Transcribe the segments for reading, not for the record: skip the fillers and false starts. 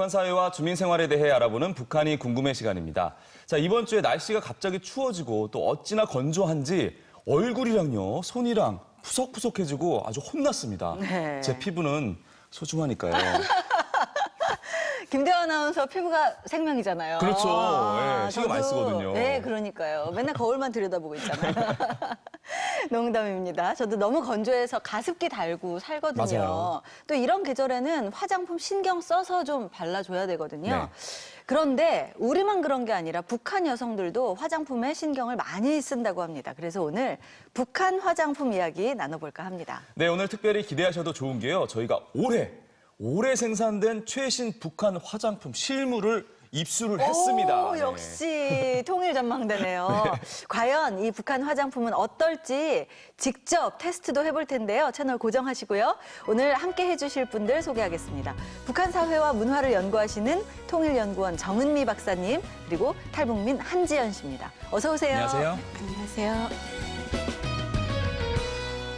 북한 사회와 주민 생활에 대해 알아보는 북한이 궁금해 시간입니다. 자, 이번 주에 날씨가 갑자기 추워지고 또 어찌나 건조한지 얼굴이랑요, 손이랑 푸석푸석해지고 아주 혼났습니다. 네. 제 피부는 소중하니까요. 김대환 아나운서 피부가 생명이잖아요. 그렇죠. 네, 신경 많이 쓰거든요. 네, 그러니까요. 맨날 거울만 들여다보고 있잖아요. 농담입니다. 저도 너무 건조해서 가습기 달고 살거든요. 맞아요. 또 이런 계절에는 화장품 신경 써서 좀 발라줘야 되거든요. 네. 그런데 우리만 그런 게 아니라 북한 여성들도 화장품에 신경을 많이 쓴다고 합니다. 그래서 오늘 북한 화장품 이야기 나눠볼까 합니다. 네, 오늘 특별히 기대하셔도 좋은 게요. 저희가 올해 생산된 최신 북한 화장품 실물을 입수를 했습니다. 오, 네. 역시 통일 전망대네요. 과연 이 북한 화장품은 어떨지 직접 테스트도 해볼 텐데요. 채널 고정하시고요. 오늘 함께 해주실 분들 소개하겠습니다. 북한 사회와 문화를 연구하시는 통일연구원 정은미 박사님, 그리고 탈북민 한지연 씨입니다. 어서 오세요. 안녕하세요. 안녕하세요.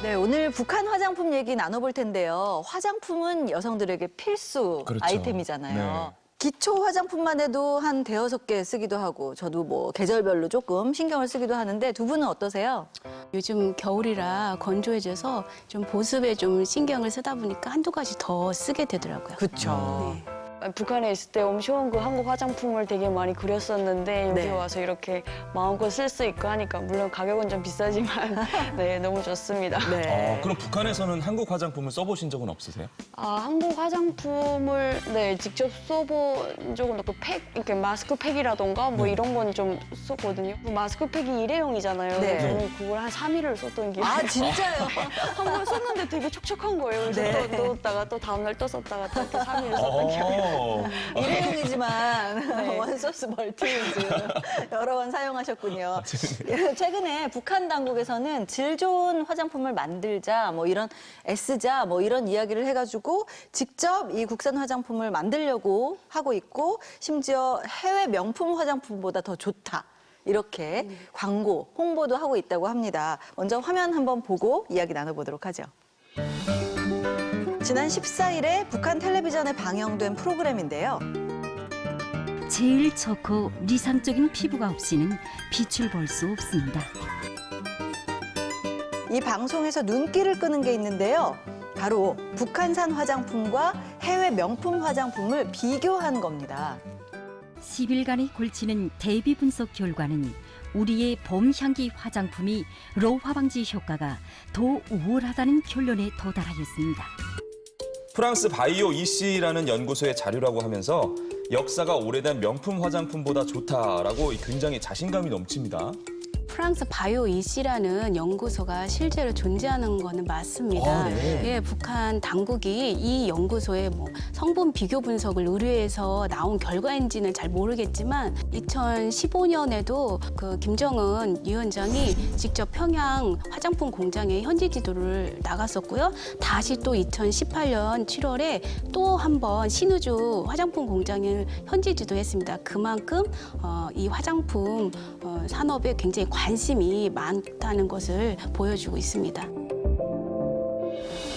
네, 오늘 북한 화장품 얘기 나눠볼 텐데요. 화장품은 여성들에게 필수 그렇죠. 아이템이잖아요. 네. 기초 화장품만 해도 한 대여섯 개 쓰기도 하고 저도 뭐 계절별로 조금 신경을 쓰기도 하는데 두 분은 어떠세요? 요즘 겨울이라 건조해져서 좀 보습에 좀 신경을 쓰다 보니까 한두 가지 더 쓰게 되더라고요. 그렇죠. 네. 북한에 있을 때 엄청 그 한국 화장품을 되게 많이 그렸었는데 여기 네. 와서 이렇게 마음껏 쓸 수 있고 하니까 물론 가격은 좀 비싸지만 네, 너무 좋습니다. 네. 그럼 북한에서는 한국 화장품을 써보신 적은 없으세요? 한국 화장품을 네, 직접 써본 적은 없고 이렇게 마스크팩이라던가 뭐 이런 건 좀 썼거든요. 그 마스크팩이 일회용이잖아요. 네. 저는 그걸 한 3일을 썼던 기억이 아, 진짜요? 한 번 썼는데 되게 촉촉한 거예요. 그래서 네. 또 넣었다가 또 다음날 또 썼다가 또 이렇게 3일을 썼던 기억이 일회용이지만 원소스 멀티유즈 여러 번 사용하셨군요. 최근에 북한 당국에서는 질 좋은 화장품을 만들자, 뭐 이런 애쓰자, 뭐 이런 이야기를 해가지고 직접 이 국산 화장품을 만들려고 하고 있고 심지어 해외 명품 화장품보다 더 좋다. 이렇게 광고, 홍보도 하고 있다고 합니다. 먼저 화면 한번 보고 이야기 나눠보도록 하죠. 지난 14일에 북한 텔레비전에 방영된 프로그램인데요. 제일 좋고理想적인 피부가 없이는 빛을 볼 수 없습니다. 이 방송에서 눈길을 끄는 게 있는데요. 바로 북한산 화장품과 해외 명품 화장품을 비교한 겁니다. 10일간의 걸치는 대비 분석 결과는 우리의 봄 향기 화장품이 로화 방지 효과가 더 우월하다는 결론에 도달하였습니다. 프랑스 바이오 EC라는 연구소의 자료라고 하면서 역사가 오래된 명품 화장품보다 좋다라고 굉장히 자신감이 넘칩니다. 프랑스 바이오 EC라는 연구소가 실제로 존재하는 거는 맞습니다. 네. 예, 북한 당국이 이 연구소의 뭐 성분 비교 분석을 의뢰해서 나온 결과인지는 잘 모르겠지만 2015년에도 그 김정은 위원장이 직접 평양 화장품 공장의 현지 지도를 나갔었고요. 다시 또 2018년 7월에 또 한 번 신우주 화장품 공장을 현지 지도했습니다. 그만큼 이 화장품 산업에 굉장히 관심이 많다는 것을 보여주고 있습니다.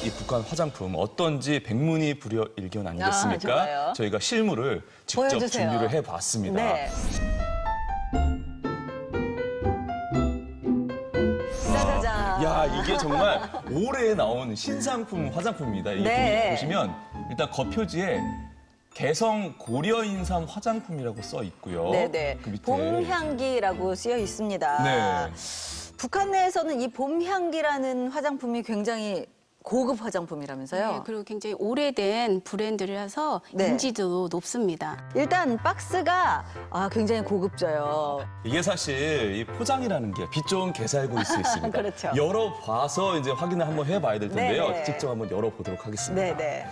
이 북한 화장품 어떤지 백문이 불여일견 아니겠습니까? 좋아요. 저희가 실물을 직접 보여주세요. 준비를 해봤습니다. 네. 짜자잔. 야, 이게 정말 올해 나온 신상품 화장품입니다. 이게 네. 보시면 일단 겉표지에 개성 고려인삼 화장품이라고 써 있고요. 네네. 그 밑에 봄향기라고 쓰여 있습니다. 네. 북한 내에서는 이 봄향기라는 화장품이 굉장히 고급 화장품이라면서요. 네, 그리고 굉장히 오래된 브랜드라서 네. 인지도 높습니다. 일단 박스가 굉장히 고급져요. 이게 사실 이 포장이라는 게 빛 좋은 개살구일 수 있습니다. 그렇죠. 열어봐서 이제 확인을 한번 해봐야 될 텐데요. 네네. 직접 한번 열어보도록 하겠습니다. 네네.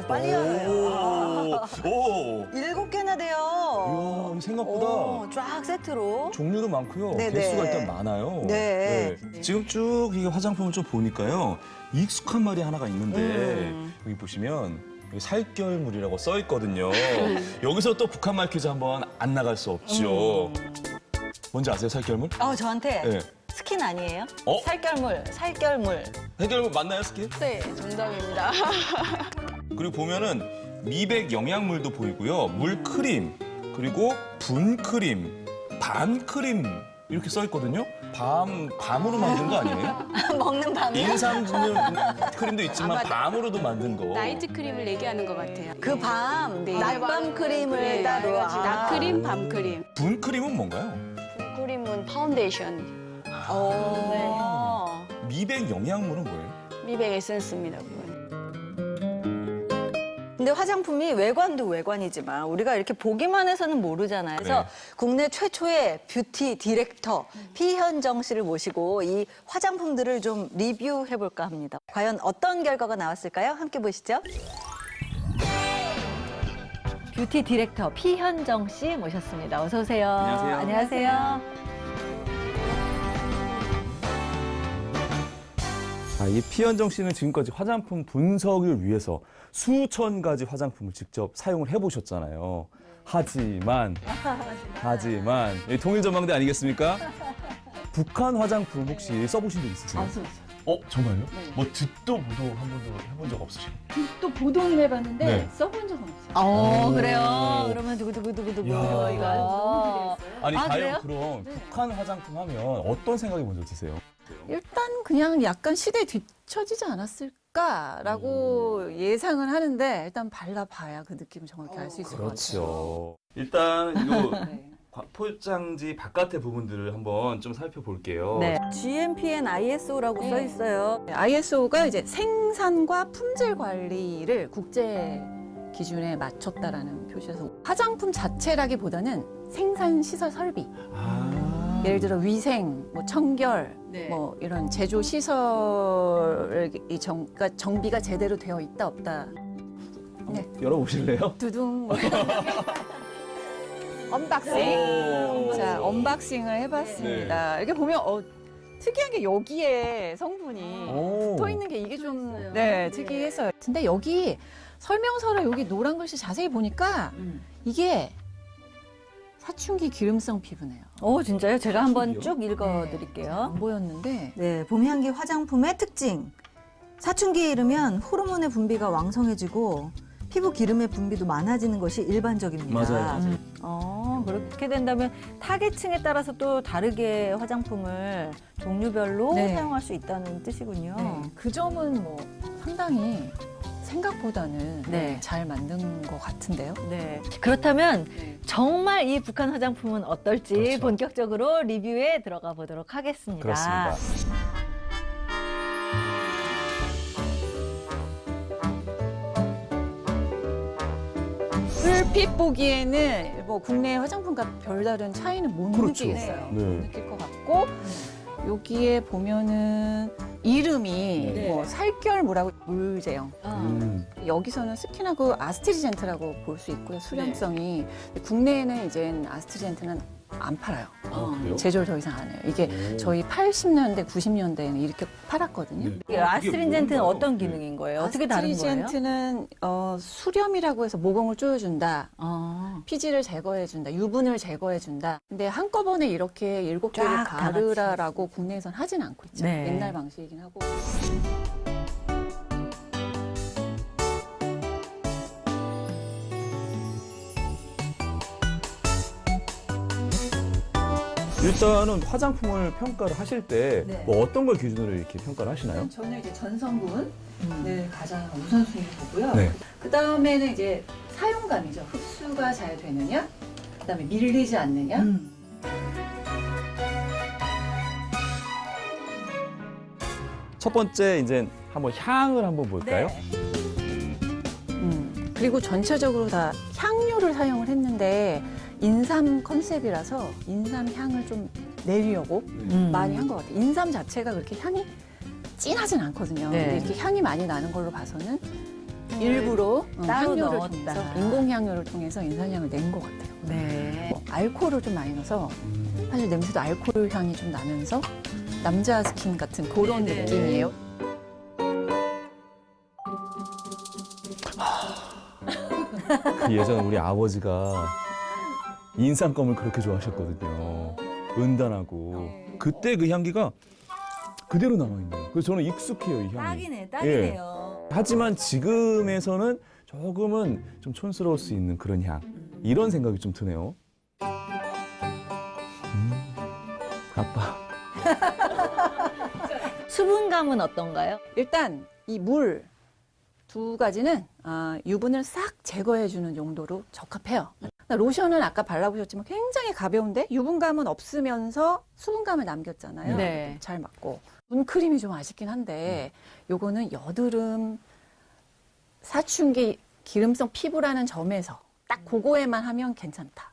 빨리 열어요. 오, 7개나 돼요. 이야, 생각보다 쫙 세트로. 종류도 많고요. 네네. 개수가 일단 많아요. 네. 지금 쭉 이게 화장품을 좀 보니까요. 익숙한 말이 하나가 있는데 여기 보시면 여기 살결물이라고 써 있거든요. 여기서 또 북한말 퀴즈 한번 안 나갈 수 없죠. 뭔지 아세요, 살결물? 저한테 네. 스킨 아니에요? 어? 살결물. 살결물 맞나요, 스킨? 네, 정답입니다. 그리고 보면은 미백 영양물도 보이고요. 물크림, 그리고 분크림, 밤크림 이렇게 써 있거든요. 밤으로 만든 거 아니에요? 먹는 밤에 인삼 크림도 있지만 밤으로도 만든 거. 나이트 크림을 얘기하는 것 같아요. 그 밤, 네. 낮밤 크림을 따로. 낮크림, 밤크림. 분크림은 뭔가요? 분크림은 파운데이션, 미백 영양물은 뭐예요? 미백 에센스입니다. 그건. 근데 화장품이 외관도 외관이지만 우리가 이렇게 보기만 해서는 모르잖아요. 그래서 네. 국내 최초의 뷰티 디렉터 피현정 씨를 모시고 이 화장품들을 좀 리뷰해볼까 합니다. 과연 어떤 결과가 나왔을까요? 함께 보시죠. 뷰티 디렉터 피현정 씨 모셨습니다. 어서 오세요. 안녕하세요. 안녕하세요. 이 피현정 씨는 지금까지 화장품 분석을 위해서 수천 가지 화장품을 직접 사용을 해보셨잖아요. 하지만 이 통일 전망대 아니겠습니까? 북한 화장품 혹시 써보신 적 있으세요? 정말요? 뭐 듣도 보도 한 번도 해본 적 없으세요? 또 보도는 해봤는데 네. 써본 적은 없어요. 그래요. 그러면 두구두구두구두구 야. 이거. 아니 아, 과연 그래요? 그럼 북한 화장품 하면 어떤 생각이 먼저 드세요? 일단 그냥 약간 시대에 뒤처지지 않았을까라고 예상은 하는데 일단 발라봐야 그 느낌을 정확히 알 수 있을 것 그렇죠. 일단 요 같아요. 네. 포장지 바깥의 부분들을 한번 좀 살펴볼게요. 네. GMPN ISO라고 써 있어요. ISO가 이제 생산과 품질 관리를 국제 기준에 맞췄다라는 표시여서 화장품 자체라기보다는 생산 시설 설비. 예를 들어 위생, 뭐 청결, 뭐 이런 제조 시설의 그러니까 정비가 제대로 되어 있다 없다. 열어보실래요? 두둥. 뭐. 언박싱. 자, 언박싱을 해봤습니다. 이렇게 보면 특이한 게 여기에 성분이 붙어 있는 게 이게 좀 특이했어요. 근데 여기 설명서를 여기 노란 글씨 자세히 보니까 이게 사춘기 기름성 피부네요. 진짜요? 제가 한번 사춘기요? 쭉 읽어드릴게요. 안 보였는데 네, 봄향기 화장품의 특징. 사춘기에 이르면 호르몬의 분비가 왕성해지고 피부 기름의 분비도 많아지는 것이 일반적입니다. 맞아요. 그렇게 된다면 타겟층에 따라서 또 다르게 화장품을 종류별로 네. 사용할 수 있다는 뜻이군요. 그 점은 뭐 상당히 생각보다는 네. 잘 만든 것 같은데요. 네. 그렇다면 정말 이 북한 화장품은 어떨지 그렇죠. 본격적으로 리뷰에 들어가 보도록 하겠습니다. 그렇습니다. 얼핏 보기에는 뭐 국내 화장품과 별다른 차이는 못 그렇죠. 느끼겠어요. 네. 못 느낄 것 같고 여기에 보면은 이름이 네. 뭐 살결무라고 물제형. 여기서는 스킨하고 아스트리젠트라고 볼 수 있고요. 수렴성이 국내에는 이제 아스트리젠트는 안 팔아요. 그래요? 제조를 더 이상 안 해요. 이게 저희 80년대, 90년대에는 이렇게 팔았거든요. 네. 이게 아스트린젠트는 뭔가요? 어떤 기능인 거예요? 어떻게 다른 거예요? 아스트리젠트는 수렴이라고 해서 모공을 조여준다. 피지를 제거해준다. 유분을 제거해준다. 근데 한꺼번에 이렇게 7개를 쫙 다 바르라라고 국내에선 하진 않고 있죠. 네. 옛날 방식이긴 하고. 일단은 화장품을 평가를 하실 때 네. 뭐 어떤 걸 기준으로 이렇게 평가를 하시나요? 저는 이제 전성분을 가장 우선순위로 보고요. 네. 그 다음에는 이제 사용감이죠. 흡수가 잘 되느냐, 그 다음에 밀리지 않느냐. 첫 번째 이제 한번 향을 한번 볼까요? 그리고 전체적으로 다 향료를 사용을 했는데 인삼 컨셉이라서 인삼 향을 좀 내려고 많이 한 것 같아요. 인삼 자체가 그렇게 향이 진하진 않거든요. 네. 근데 이렇게 향이 많이 나는 걸로 봐서는 일부러 따로 향료를 넣었다. 통해서 인공 향료를 통해서 인삼향을 낸 것 같아요. 네. 알코올을 좀 많이 넣어서 사실 냄새도 알코올 향이 좀 나면서 남자 스킨 같은 그런 네네. 느낌이에요. 예전 우리 아버지가 인삼껌을 그렇게 좋아하셨거든요. 은단하고 그때 그 향기가 그대로 남아있네요. 그래서 저는 익숙해요, 이 향이. 딱이네요. 하지만 지금에서는 조금은 좀 촌스러울 수 있는 그런 향. 이런 생각이 좀 드네요. 아빠. 수분감은 어떤가요? 일단 이 물 두 가지는 유분을 싹 제거해주는 용도로 적합해요. 로션은 아까 발라보셨지만 굉장히 가벼운데 유분감은 없으면서 수분감을 남겼잖아요. 네. 잘 맞고. 눈크림이 좀 아쉽긴 한데 요거는 여드름, 사춘기, 기름성 피부라는 점에서 딱 그거에만 하면 괜찮다.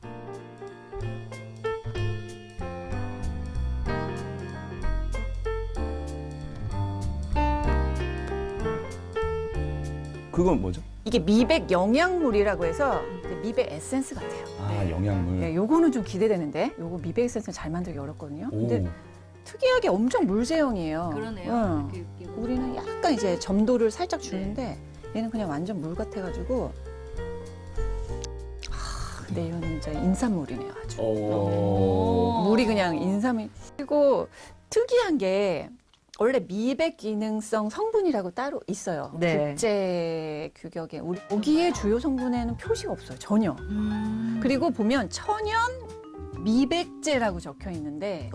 그건 뭐죠? 이게 미백 영양물이라고 해서 이제 미백 에센스 같아요. 아, 영양물. 네, 요거는 좀 기대되는데 요거 미백 에센스는 잘 만들기 어렵거든요. 오. 근데 특이하게 엄청 물제형이에요. 그러네요. 응. 우리는 약간 이제 점도를 살짝 주는데 얘는 그냥 완전 물 같아가지고 근데 이거는 이제 인삼물이네요 아주. 물이 그냥 인삼이. 그리고 특이한 게 원래 미백 기능성 성분이라고 따로 있어요. 네. 국제 규격에 우리 여기에 주요 성분에는 표시가 없어요 전혀. 그리고 보면 천연 미백제라고 적혀 있는데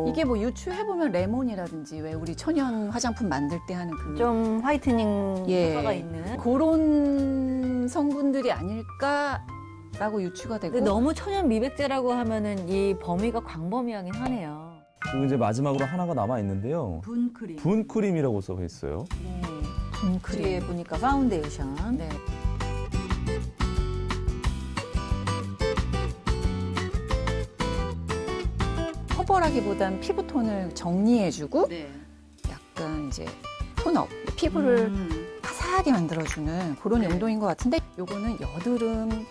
이게 뭐 유추해 보면 레몬이라든지 왜 우리 천연 화장품 만들 때 하는 그 좀 화이트닝 예. 효과가 있는. 그런 성분들이 아닐까라고 유추가 되고. 근데 너무 천연 미백제라고 하면은 이 범위가 광범위하긴 하네요. 그리고 이제 마지막으로 하나가 남아 있는데요. 분크림. 분크림이라고 써 있어요. 분크림. 뒤에 보니까 파운데이션. 네. 커버라기보단 피부톤을 정리해주고 약간 이제 톤업, 피부를 화사하게 만들어주는 그런 용도인 것 같은데 요거는 여드름,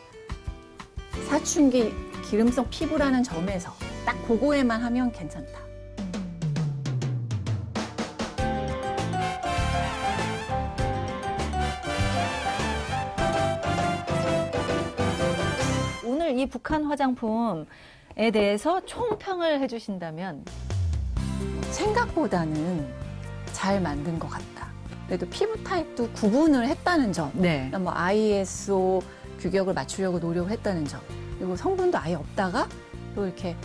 사춘기, 기름성 피부라는 점에서 딱 그거에만 하면 괜찮다. 오늘 이 북한 화장품에 대해서 총평을 해주신다면 생각보다는 잘 만든 것 같다. 그래도 피부 타입도 구분을 했다는 점. 네. 뭐 ISO 규격을 맞추려고 노력을 했다는 점. 그리고 성분도 아예 없다가 또 이렇게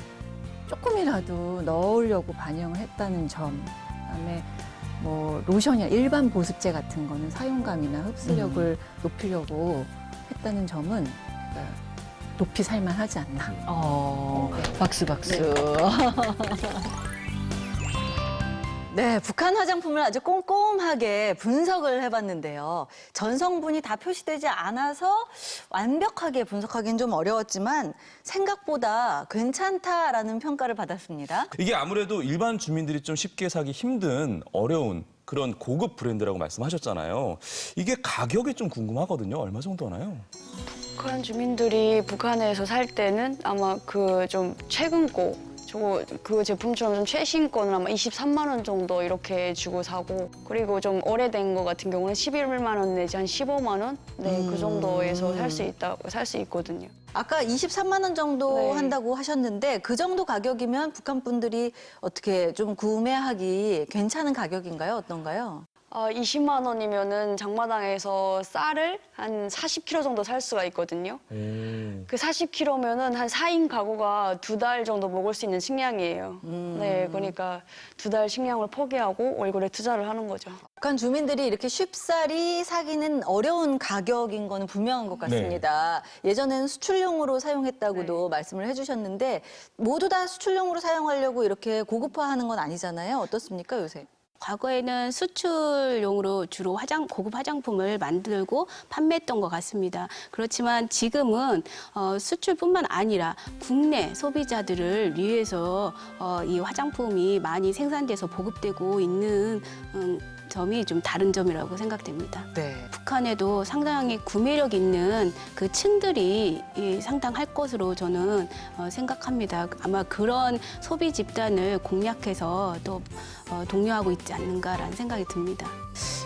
조금이라도 넣으려고 반영을 했다는 점. 그다음에 뭐 로션이나 일반 보습제 같은 거는 사용감이나 흡수력을 높이려고 했다는 점은 높이 살만하지 않나. 박수. 네, 북한 화장품을 아주 꼼꼼하게 분석을 해봤는데요. 전 성분이 다 표시되지 않아서 완벽하게 분석하기는 좀 어려웠지만 생각보다 괜찮다라는 평가를 받았습니다. 이게 아무래도 일반 주민들이 좀 쉽게 사기 힘든 어려운 그런 고급 브랜드라고 말씀하셨잖아요. 이게 가격이 좀 궁금하거든요. 얼마 정도 하나요? 북한 주민들이 북한에서 살 때는 아마 그 좀 최근 거, 그 제품처럼 좀 최신 거는 아마 23만 원 정도 이렇게 주고 사고, 그리고 좀 오래된 거 같은 경우는 11만 원 내지 한 15만 원? 네, 그 정도에서 살 수 있거든요. 아까 23만 원 정도 네. 한다고 하셨는데 그 정도 가격이면 북한 분들이 어떻게 좀 구매하기 괜찮은 가격인가요? 어떤가요? 20만 원이면은 장마당에서 쌀을 한 40kg 정도 살 수가 있거든요. 그 40kg면은 한 4인 가구가 2달 정도 먹을 수 있는 식량이에요. 네, 그러니까 2달 식량을 포기하고 얼굴에 투자를 하는 거죠. 북한 주민들이 이렇게 쉽사리 사기는 어려운 가격인 거는 분명한 것 같습니다. 예전에는 수출용으로 사용했다고도 말씀을 해주셨는데 모두 다 수출용으로 사용하려고 이렇게 고급화하는 건 아니잖아요. 어떻습니까, 요새? 과거에는 수출용으로 주로 고급 화장품을 만들고 판매했던 것 같습니다. 그렇지만 지금은 수출뿐만 아니라 국내 소비자들을 위해서 이 화장품이 많이 생산돼서 보급되고 있는 점이 좀 다른 점이라고 생각됩니다. 네. 북한에도 상당히 구매력 있는 그 층들이 상당할 것으로 저는 생각합니다. 아마 그런 소비 집단을 공략해서 또 독려하고 있지 않는가라는 생각이 듭니다.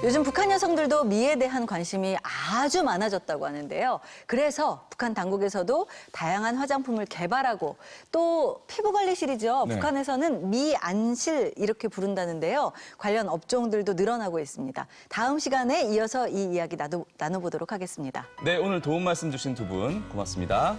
요즘 북한 여성들도 미에 대한 관심이 아주 많아졌다고 하는데요. 그래서 북한 당국에서도 다양한 화장품을 개발하고 또 피부 관리실이죠. 네. 북한에서는 미안실 이렇게 부른다는데요. 관련 업종들도 늘어나고 있습니다. 다음 시간에 이어서 이 이야기 나눠보도록 하겠습니다. 네, 오늘 도움 말씀 주신 두 분 고맙습니다.